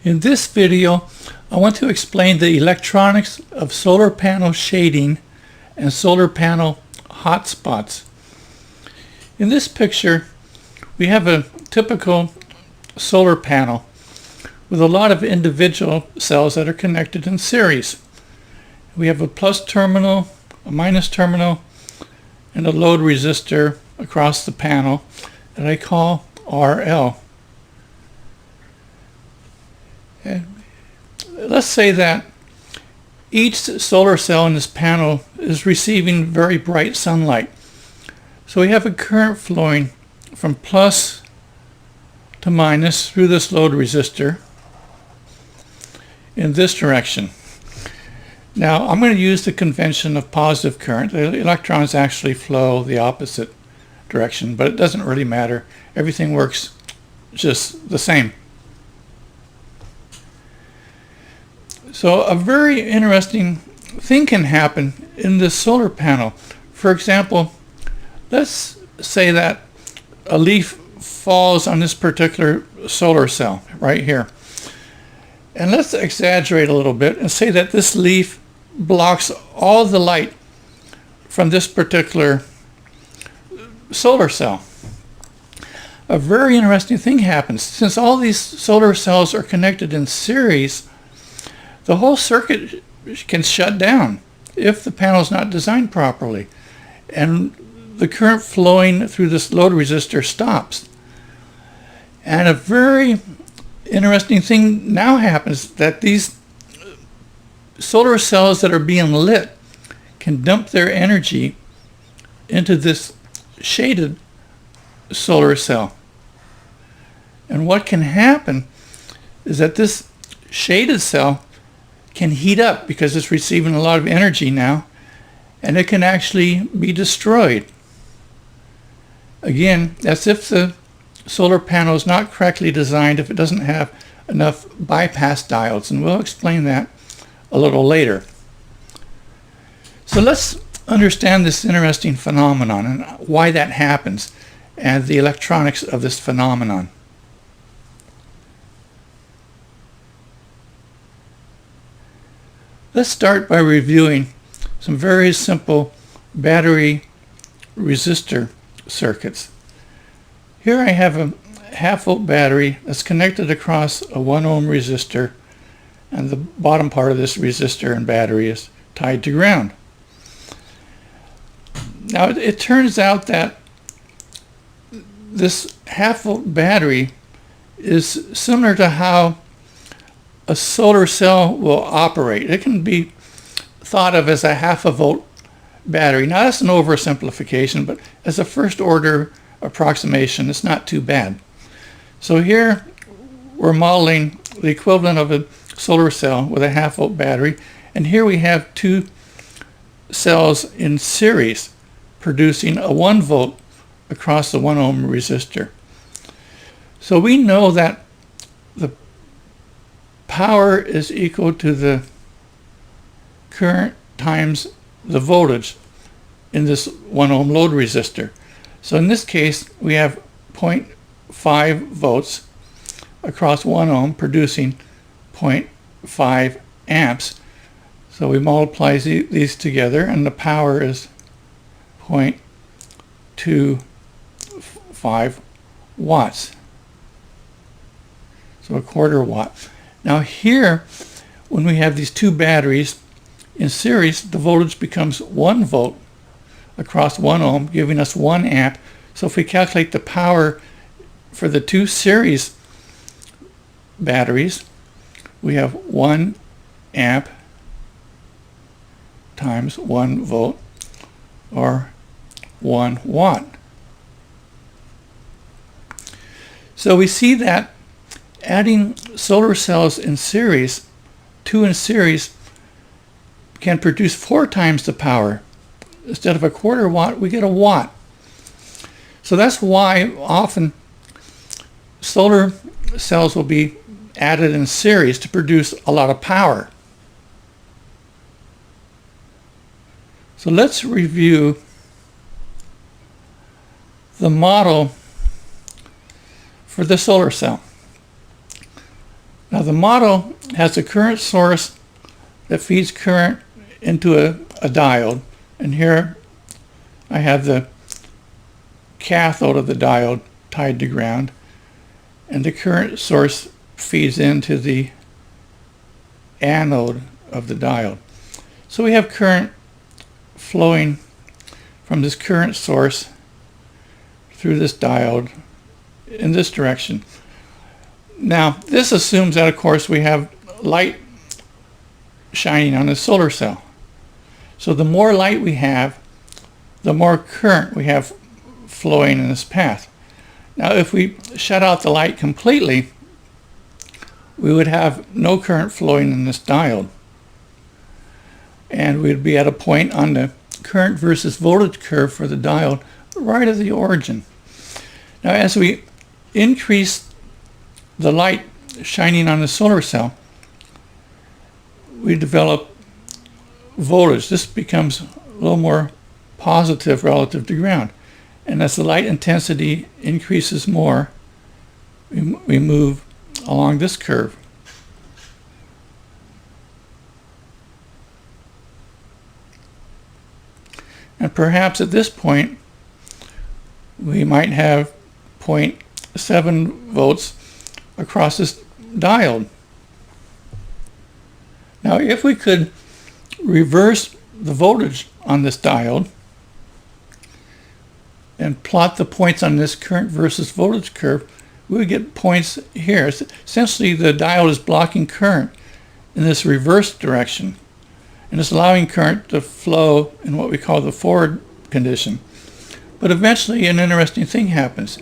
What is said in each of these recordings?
In this video, I want to explain the electronics of solar panel shading and solar panel hotspots. In this picture, we have a typical solar panel with a lot of individual cells that are connected in series. We have a plus terminal, a minus terminal, and a load resistor across the panel that I call RL. And let's say that each solar cell in this panel is receiving very bright sunlight. So we have a current flowing from plus to minus through this load resistor in this direction. Now I'm going to use the convention of positive current. The electrons actually flow the opposite direction, but it doesn't really matter. Everything works just the same. So a very interesting thing can happen in this solar panel. For example, let's say that a leaf falls on this particular solar cell right here. And let's exaggerate a little bit and say that this leaf blocks all the light from this particular solar cell. A very interesting thing happens. Since all these solar cells are connected in series, the whole circuit can shut down if the panel is not designed properly, and the current flowing through this load resistor stops. And a very interesting thing now happens, that these solar cells that are being lit can dump their energy into this shaded solar cell. And what can happen is that this shaded cell can heat up because it's receiving a lot of energy now, and it can actually be destroyed. Again, that's if the solar panel is not correctly designed, if it doesn't have enough bypass diodes, and we'll explain that a little later. So let's understand this interesting phenomenon and why that happens and the electronics of this phenomenon. Let's start by reviewing some very simple battery resistor circuits. Here I have a half-volt battery that's connected across a 1 ohm resistor, and the bottom part of this resistor and battery is tied to ground. Now it turns out that this half-volt battery is similar to how a solar cell will operate. It can be thought of as a half-a-volt battery. Now that's an oversimplification, but as a first order approximation, it's not too bad. So here we're modeling the equivalent of a solar cell with a half-volt battery, and here we have two cells in series producing a 1 volt across the 1 ohm resistor. So we know that the power is equal to the current times the voltage in this 1 ohm load resistor. So in this case, we have 0.5 volts across 1 ohm producing 0.5 amps. So we multiply these together, and the power is 0.25 watts. So a quarter watt. Now here, when we have these two batteries in series, the voltage becomes 1 volt across 1 ohm, giving us 1 amp. So if we calculate the power for the two series batteries, we have 1 amp times 1 volt, or 1 watt. So we see that adding solar cells in series, two in series, can produce 4 times the power. Instead of a quarter watt, we get a watt. So that's why often solar cells will be added in series to produce a lot of power. So let's review the model for the solar cell. Now the model has a current source that feeds current into a diode, and here I have the cathode of the diode tied to ground, and the current source feeds into the anode of the diode. So we have current flowing from this current source through this diode in this direction. Now this assumes that, of course, we have light shining on the solar cell. So the more light we have, the more current we have flowing in this path. Now if we shut out the light completely, we would have no current flowing in this diode. And we'd be at a point on the current versus voltage curve for the diode right at the origin. Now as we increase the light shining on the solar cell, we develop voltage. This becomes a little more positive relative to ground. And as the light intensity increases more, we move along this curve. And perhaps at this point, we might have 0.7 volts across this diode. Now, if we could reverse the voltage on this diode and plot the points on this current versus voltage curve, we would get points here. Essentially, the diode is blocking current in this reverse direction, and it's allowing current to flow in what we call the forward condition. But eventually an interesting thing happens,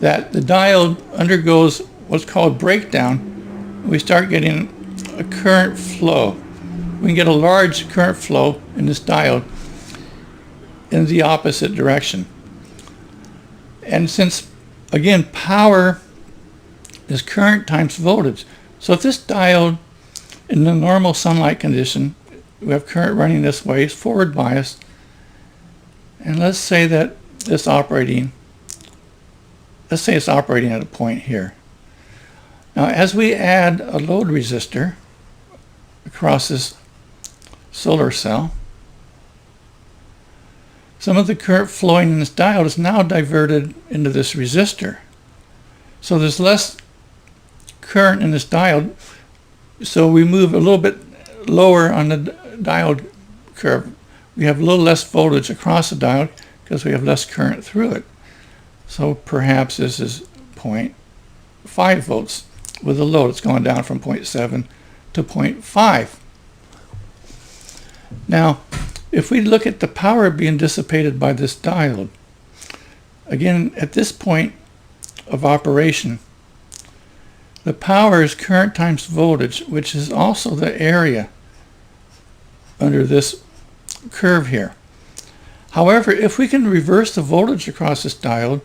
that the diode undergoes what's called breakdown. We start getting a current flow. We can get a large current flow in this diode in the opposite direction. And since, again, power is current times voltage, so if this diode in the normal sunlight condition, we have current running this way, it's forward biased, and let's say that it's operating at a point here. Now as we add a load resistor across this solar cell, some of the current flowing in this diode is now diverted into this resistor. So there's less current in this diode, so we move a little bit lower on the diode curve. We have a little less voltage across the diode because we have less current through it. So perhaps this is 0.5 volts with the load. It's going down from 0.7 to 0.5. Now, if we look at the power being dissipated by this diode, again, at this point of operation, the power is current times voltage, which is also the area under this curve here. However, if we can reverse the voltage across this diode,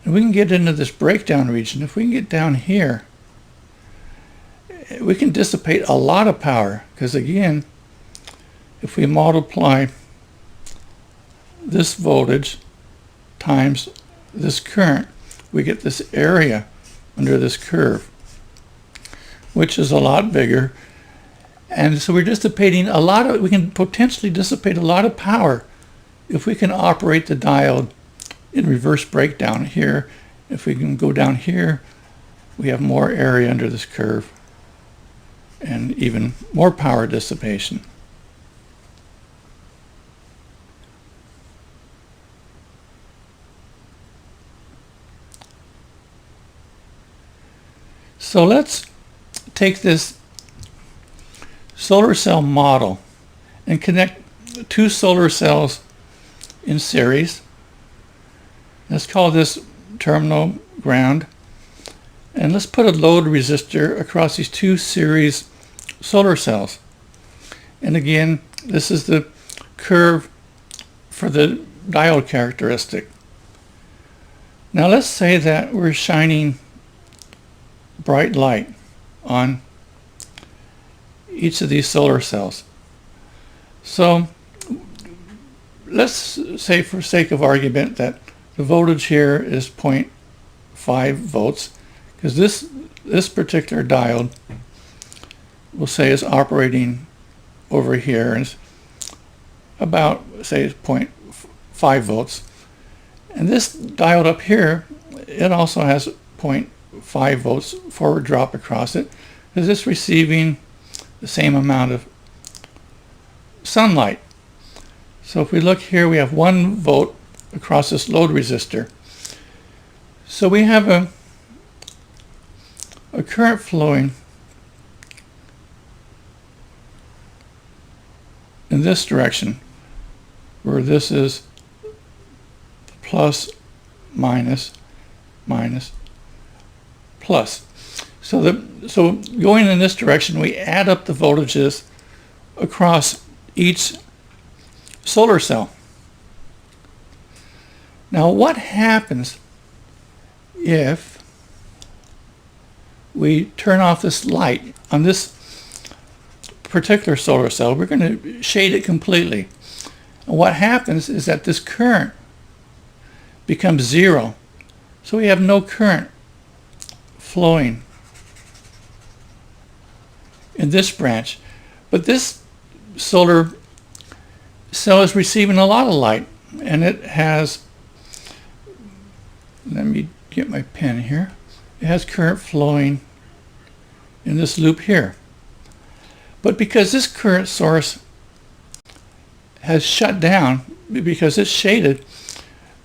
and we can get into this breakdown region, if we can get down here, we can dissipate a lot of power, because again, if we multiply this voltage times this current, we get this area under this curve, which is a lot bigger. And so we're dissipating a lot of, we can potentially dissipate a lot of power if we can operate the diode in reverse breakdown here. If we can go down here, we have more area under this curve and even more power dissipation. So let's take this solar cell model and connect two solar cells in series. Let's call this terminal ground, and let's put a load resistor across these two series solar cells. And again, this is the curve for the diode characteristic. Now let's say that we're shining bright light on each of these solar cells. So let's say, for sake of argument, that the voltage here is 0.5 volts, because this particular diode, we'll say, is operating over here, and it's about, say, 0.5 volts. And this diode up here, it also has 0.5 volts forward drop across it, because it's receiving the same amount of sunlight. So if we look here, we have 1 volt across this load resistor. So we have a current flowing in this direction, where this is plus, minus, minus, plus. So going in this direction, we add up the voltages across each solar cell. Now, what happens if we turn off this light on this particular solar cell? We're going to shade it completely. And what happens is that this current becomes 0. So we have no current flowing in this branch. But this solar cell is receiving a lot of light, and it has, let me get my pen here, it has current flowing in this loop here. But because this current source has shut down, because it's shaded,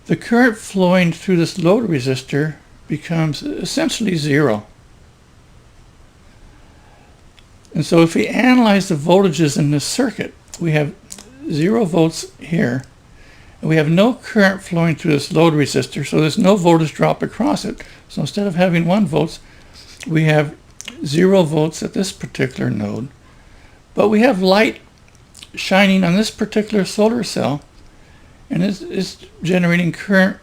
the current flowing through this load resistor becomes essentially 0. And so if we analyze the voltages in this circuit, we have 0 volts here, and we have no current flowing through this load resistor, so there's no voltage drop across it. So instead of having 1 volt, we have 0 volts at this particular node. But we have light shining on this particular solar cell, and it's generating current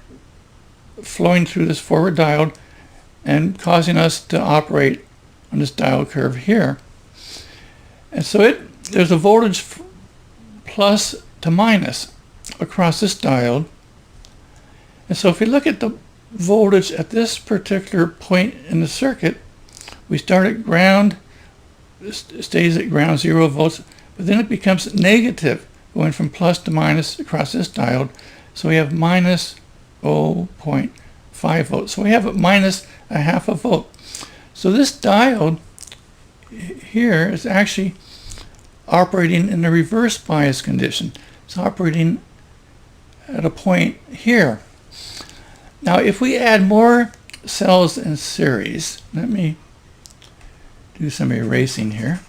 flowing through this forward diode and causing us to operate on this diode curve here. And so there's a voltage plus to minus across this diode. And so if we look at the voltage at this particular point in the circuit, we start at ground, stays at ground, 0 volts, but then it becomes negative, going from plus to minus across this diode. So we have minus 0.5 volts. So we have a minus a half a volt. So this diode here is actually operating in a reverse bias condition. It's operating at a point here. Now, if we add more cells in series, let me do some erasing here.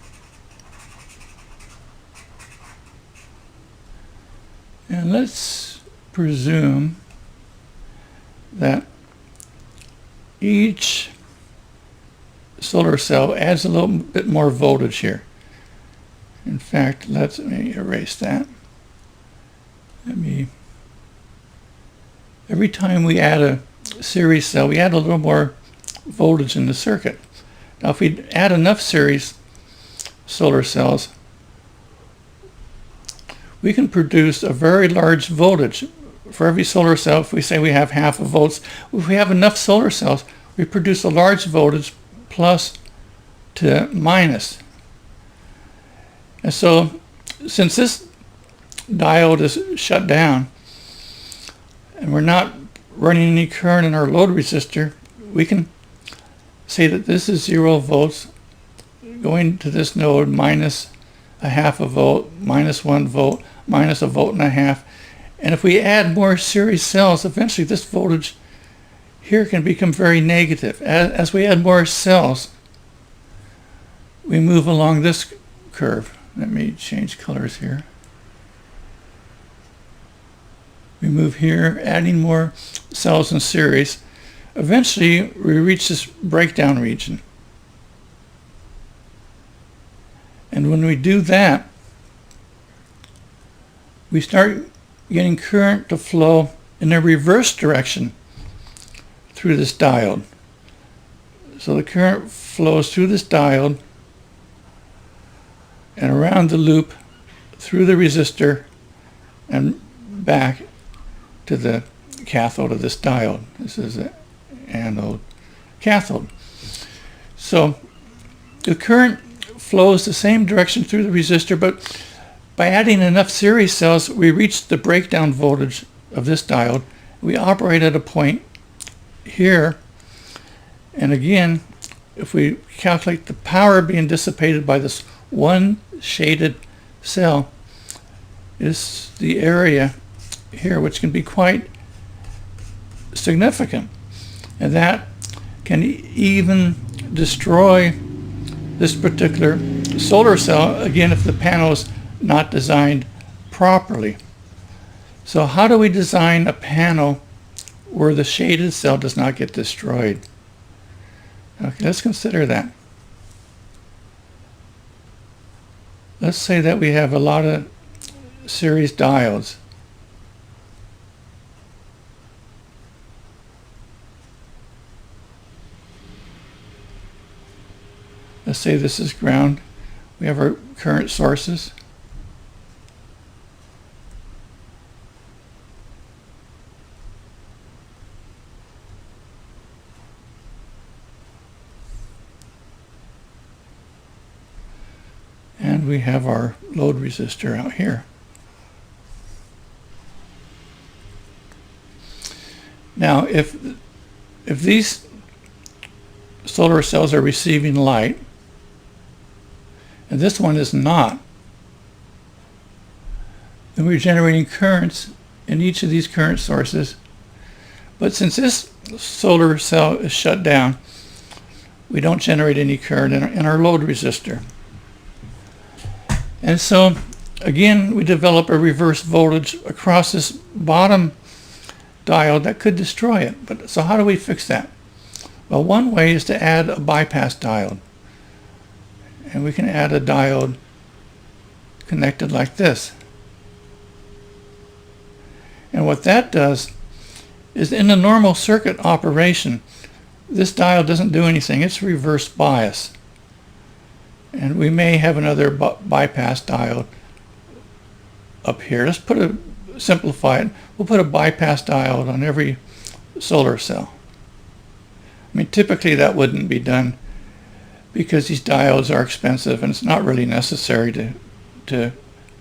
And let's presume that each solar cell adds a little bit more voltage here. In fact, let me erase that. Every time we add a series cell, we add a little more voltage in the circuit. Now, if we add enough series solar cells, we can produce a very large voltage. For every solar cell, if we say we have half a volt, if we have enough solar cells, we produce a large voltage plus to minus. And so, since this diode is shut down and we're not running any current in our load resistor, we can say that this is 0 volts going to this node, minus a half a volt, minus 1 volt, minus a volt and a half. And if we add more series cells, eventually this voltage here can become very negative. As we add more cells, we move along this curve. Let me change colors here. We move here, adding more cells in series. Eventually, we reach this breakdown region. And when we do that, we start getting current to flow in a reverse direction through this diode. So the current flows through this diode and around the loop through the resistor and back to the cathode of this diode. This is the anode cathode. So the current flows the same direction through the resistor, but by adding enough series cells, we reach the breakdown voltage of this diode. We operate at a point here, and again, if we calculate the power being dissipated by this one shaded cell, is the area here, which can be quite significant, and that can even destroy this particular solar cell, again, if the panel is not designed properly. So how do we design a panel where the shaded cell does not get destroyed? Okay, let's consider that. Let's say that we have a lot of series diodes. Let's say this is ground. We have our current sources. And we have our load resistor out here. Now, if these solar cells are receiving light, and this one is not, then we're generating currents in each of these current sources. But since this solar cell is shut down, we don't generate any current in our load resistor. And so, again, we develop a reverse voltage across this bottom diode that could destroy it. But so how do we fix that? Well, one way is to add a bypass diode. And we can add a diode connected like this. And what that does is, in a normal circuit operation, this diode doesn't do anything. It's reverse bias. And we may have another bypass diode up here. Let's simplify it. We'll put a bypass diode on every solar cell. I mean, typically that wouldn't be done because these diodes are expensive, and it's not really necessary to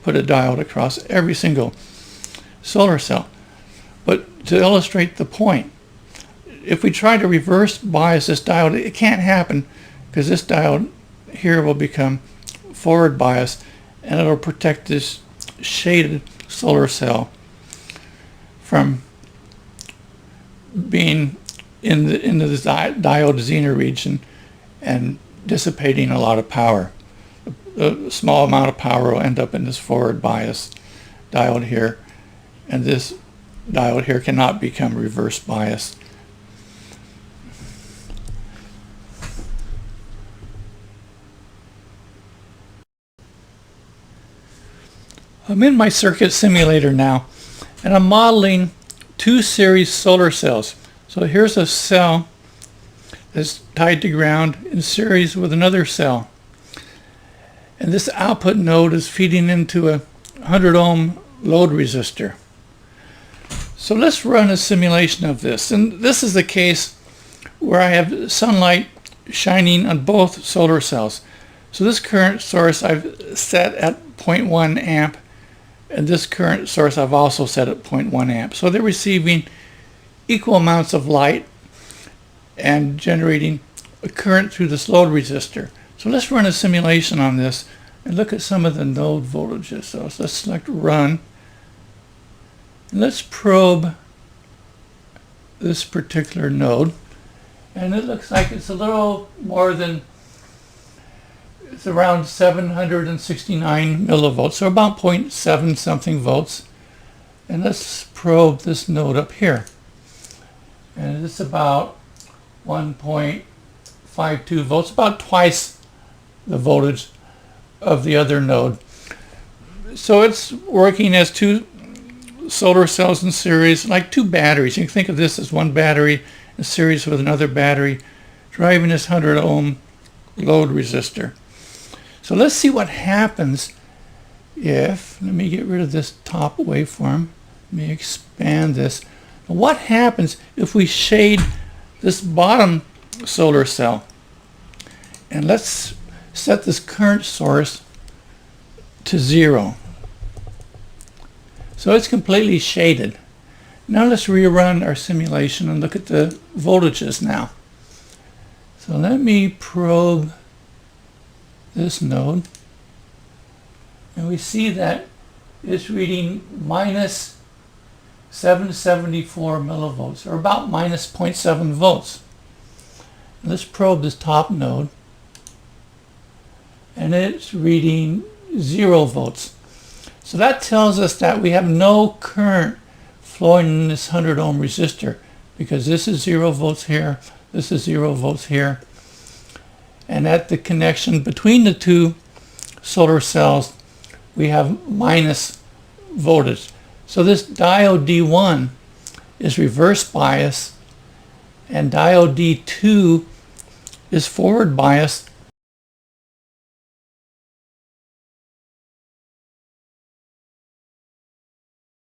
put a diode across every single solar cell. But to illustrate the point, if we try to reverse bias this diode, it can't happen because this diode here will become forward bias, and it'll protect this shaded solar cell from being into the diode Zener region and dissipating a lot of power. A small amount of power will end up in this forward bias diode here, and this diode here cannot become reverse bias. I'm in my circuit simulator now, and I'm modeling two series solar cells. So here's a cell that's tied to ground in series with another cell. And this output node is feeding into a 100 ohm load resistor. So let's run a simulation of this. And this is the case where I have sunlight shining on both solar cells. So this current source I've set at 0.1 amp, and this current source I've also set at 0.1 amp. So they're receiving equal amounts of light and generating a current through this load resistor. So let's run a simulation on this and look at some of the node voltages. So let's select run. And let's probe this particular node. And it looks like it's a little more than, it's around 769 millivolts, so about 0.7 something volts. And let's probe this node up here. And it's about 1.52 volts, about twice the voltage of the other node. So it's working as two solar cells in series, like two batteries. You can think of this as one battery in series with another battery driving this 100 ohm load resistor. So let's see what happens if, let me get rid of this top waveform, let me expand this. What happens if we shade this bottom solar cell? And let's set this current source to 0. So it's completely shaded. Now let's rerun our simulation and look at the voltages now. So let me probe this node, and we see that it's reading minus 774 millivolts, or about minus 0.7 volts. And let's probe this top node, and it's reading 0 volts. So that tells us that we have no current flowing in this 100 ohm resistor, because this is 0 volts here, this is 0 volts here, and at the connection between the two solar cells we have minus voltage. So this diode D1 is reverse bias, and diode D2 is forward biased,